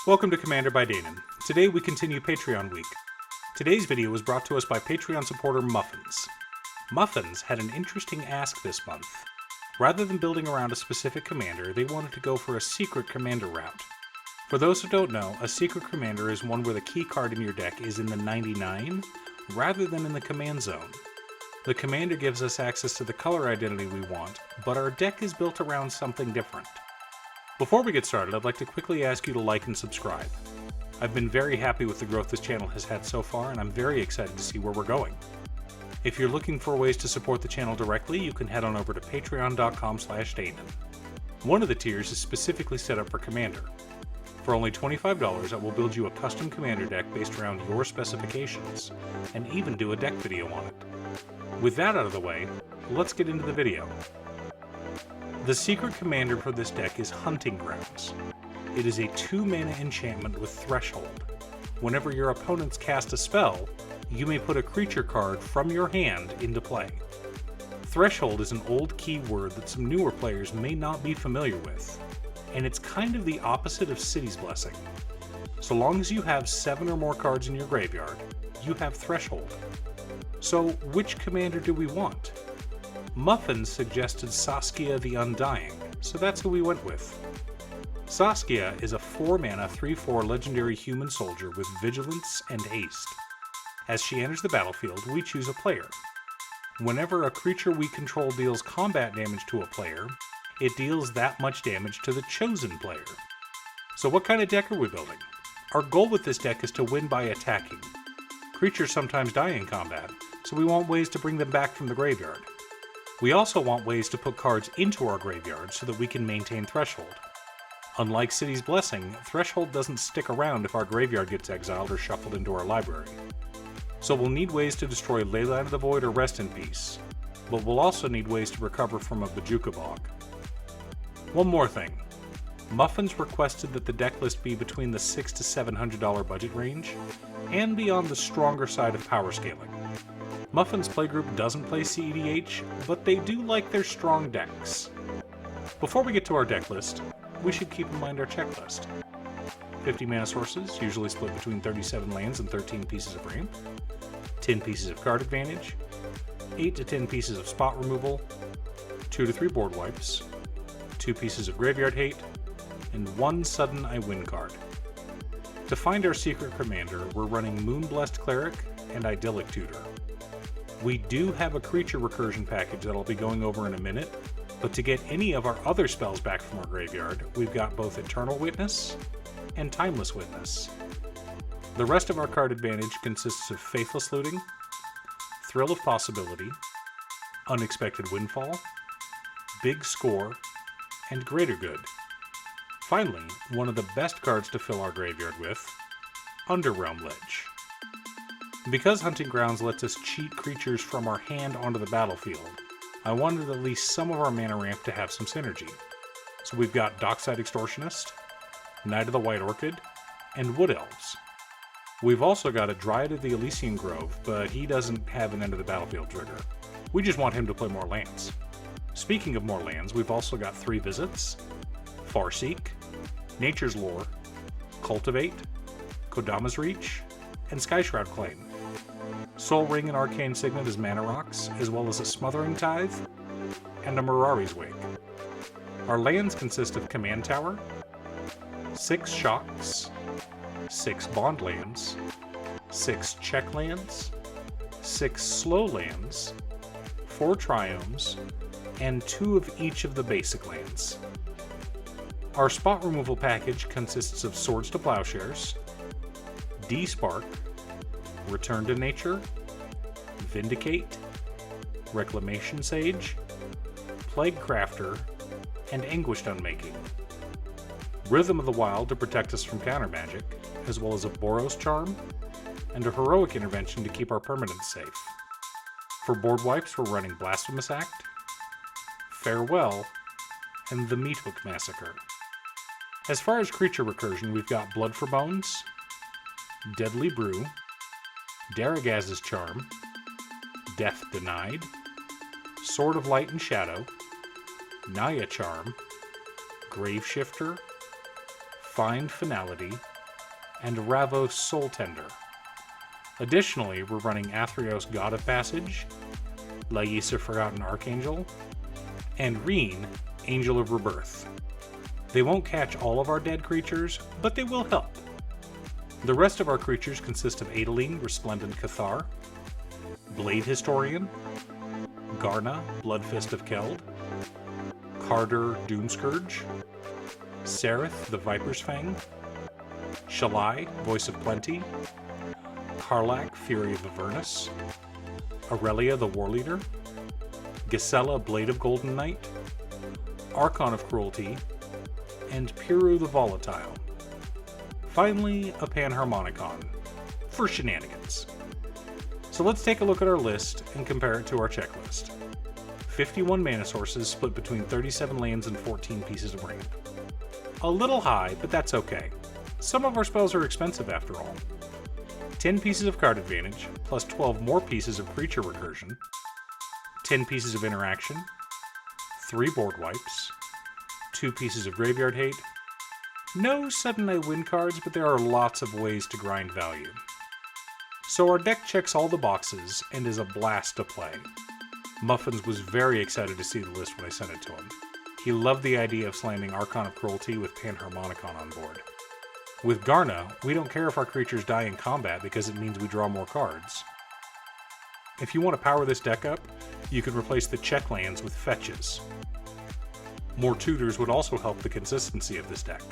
Welcome to Commander by Danon. Today we continue Patreon Week. Today's video was brought to us by Patreon supporter Muffins. Muffins had an interesting ask this month. Rather than building around a specific commander, they wanted to go for a secret commander route. For those who don't know, a secret commander is one where the key card in your deck is in the 99, rather than in the command zone. The commander gives us access to the color identity we want, but our deck is built around something different. Before we get started, I'd like to quickly ask you to like and subscribe. I've been very happy with the growth this channel has had so far, and I'm very excited to see where we're going. If you're looking for ways to support the channel directly, you can head on over to patreon.com/Danon. One of the tiers is specifically set up for Commander. For only $25, I will build you a custom Commander deck based around your specifications, and even do a deck video on it. With that out of the way, let's get into the video. The secret commander for this deck is Hunting Grounds. It is a 2-mana enchantment with Threshold. Whenever your opponents cast a spell, you may put a creature card from your hand into play. Threshold is an old keyword that some newer players may not be familiar with, and it's kind of the opposite of City's Blessing. So long as you have 7 or more cards in your graveyard, you have Threshold. So which commander do we want? Muffins suggested Saskai the Undying, so that's who we went with. Saskai is a 4-mana 3/4 legendary human soldier with Vigilance and Haste. As she enters the battlefield, we choose a player. Whenever a creature we control deals combat damage to a player, it deals that much damage to the chosen player. So what kind of deck are we building? Our goal with this deck is to win by attacking. Creatures sometimes die in combat, so we want ways to bring them back from the graveyard. We also want ways to put cards into our graveyard so that we can maintain Threshold. Unlike City's Blessing, Threshold doesn't stick around if our graveyard gets exiled or shuffled into our library. So we'll need ways to destroy Leyline of the Void or Rest in Peace, but we'll also need ways to recover from a Bojuka Bog. One more thing. Muffins requested that the deck list be between the $600 to $700 budget range, and be on the stronger side of power scaling. Muffins' playgroup doesn't play CEDH, but they do like their strong decks. Before we get to our deck list, we should keep in mind our checklist. 50 mana sources, usually split between 37 lands and 13 pieces of ramp, 10 pieces of card advantage, 8 to 10 pieces of spot removal, 2 to 3 board wipes, 2 pieces of graveyard hate, and 1 sudden I win card. To find our secret commander, we're running Moonblessed Cleric and Idyllic Tutor. We do have a creature recursion package that I'll be going over in a minute, but to get any of our other spells back from our graveyard, we've got both Eternal Witness and Timeless Witness. The rest of our card advantage consists of Faithless Looting, Thrill of Possibility, Unexpected Windfall, Big Score, and Greater Good. Finally, one of the best cards to fill our graveyard with, Underrealm Ledge. Because Hunting Grounds lets us cheat creatures from our hand onto the battlefield, I wanted at least some of our mana ramp to have some synergy. So we've got Dockside Extortionist, Knight of the White Orchid, and Wood Elves. We've also got a Dryad of the Elysian Grove, but he doesn't have an end of the battlefield trigger. We just want him to play more lands. Speaking of more lands, we've also got 3 Visits, Farseek, Nature's Lore, Cultivate, Kodama's Reach, and Skyshroud Claim. Soul Ring and Arcane Signet as mana rocks, as well as a Smothering Tithe, and a Mirari's Wake. Our lands consist of Command Tower, 6 Shocks, 6 Bond lands, 6 Check lands, 6 Slow lands, 4 Triomes, and 2 of each of the basic lands. Our spot removal package consists of Swords to Plowshares, Despark, Return to Nature, Vindicate, Reclamation Sage, Plague Crafter, and Anguished Unmaking. Rhythm of the Wild to protect us from counter magic, as well as a Boros Charm, and a Heroic Intervention to keep our permanents safe. For board wipes, we're running Blasphemous Act, Farewell, and the Meathook Massacre. As far as creature recursion, we've got Blood for Bones, Deadly Brew, Daragaz's Charm, Death Denied, Sword of Light and Shadow, Naya Charm, Graveshifter, Find Finality, and Ravos Soul Tender. Additionally, we're running Athreos God of Passage, Laissa Forgotten Archangel, and Reen, Angel of Rebirth. They won't catch all of our dead creatures, but they will help. The rest of our creatures consist of Adeline, Resplendent Cathar, Blade Historian, Garna, Bloodfist of Keld, Carder, Doomscourge, Sereth, the Viper's Fang, Shalai, Voice of Plenty, Karlak, Fury of Avernus, Aurelia, the Warleader, Gisela, Blade of Golden Knight, Archon of Cruelty, and Piru the Volatile. Finally, a Panharmonicon, for shenanigans. So let's take a look at our list and compare it to our checklist. 51 mana sources split between 37 lands and 14 pieces of ramp. A little high, but that's okay. Some of our spells are expensive after all. 10 pieces of card advantage, plus 12 more pieces of creature recursion, 10 pieces of interaction, 3 board wipes, 2 pieces of graveyard hate. No sudden I win cards, but there are lots of ways to grind value. So our deck checks all the boxes and is a blast to play. Muffins was very excited to see the list when I sent it to him. He loved the idea of slamming Archon of Cruelty with Panharmonicon on board. With Garna, we don't care if our creatures die in combat because it means we draw more cards. If you want to power this deck up, you can replace the check lands with fetches. More tutors would also help the consistency of this deck.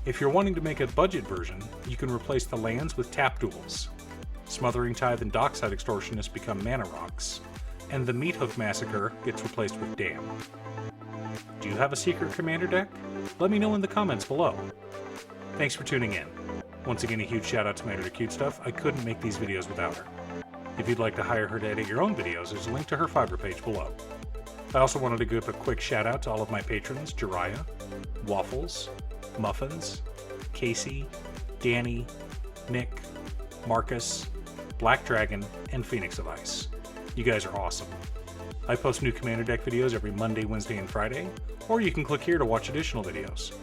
If you're wanting to make a budget version, you can replace the lands with tap duels. Smothering Tithe and Dockside Extortionist become mana rocks, and the Meathoof Massacre gets replaced with Dam. Do you have a secret commander deck? Let me know in the comments below. Thanks for tuning in. Once again, a huge shout out to my editor Cute Stuff. I couldn't make these videos without her. If you'd like to hire her to edit your own videos, there's a link to her Fiverr page below. I also wanted to give a quick shout out to all of my patrons, Jiraiya, Waffles, Muffins, Casey, Danny, Nick, Marcus, Black Dragon, and Phoenix of Ice. You guys are awesome. I post new Commander Deck videos every Monday, Wednesday, and Friday, or you can click here to watch additional videos.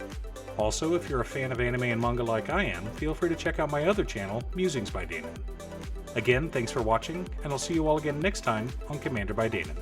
Also, if you're a fan of anime and manga like I am, feel free to check out my other channel, Musings by Damon. Again, thanks for watching, and I'll see you all again next time on Commander by Damon.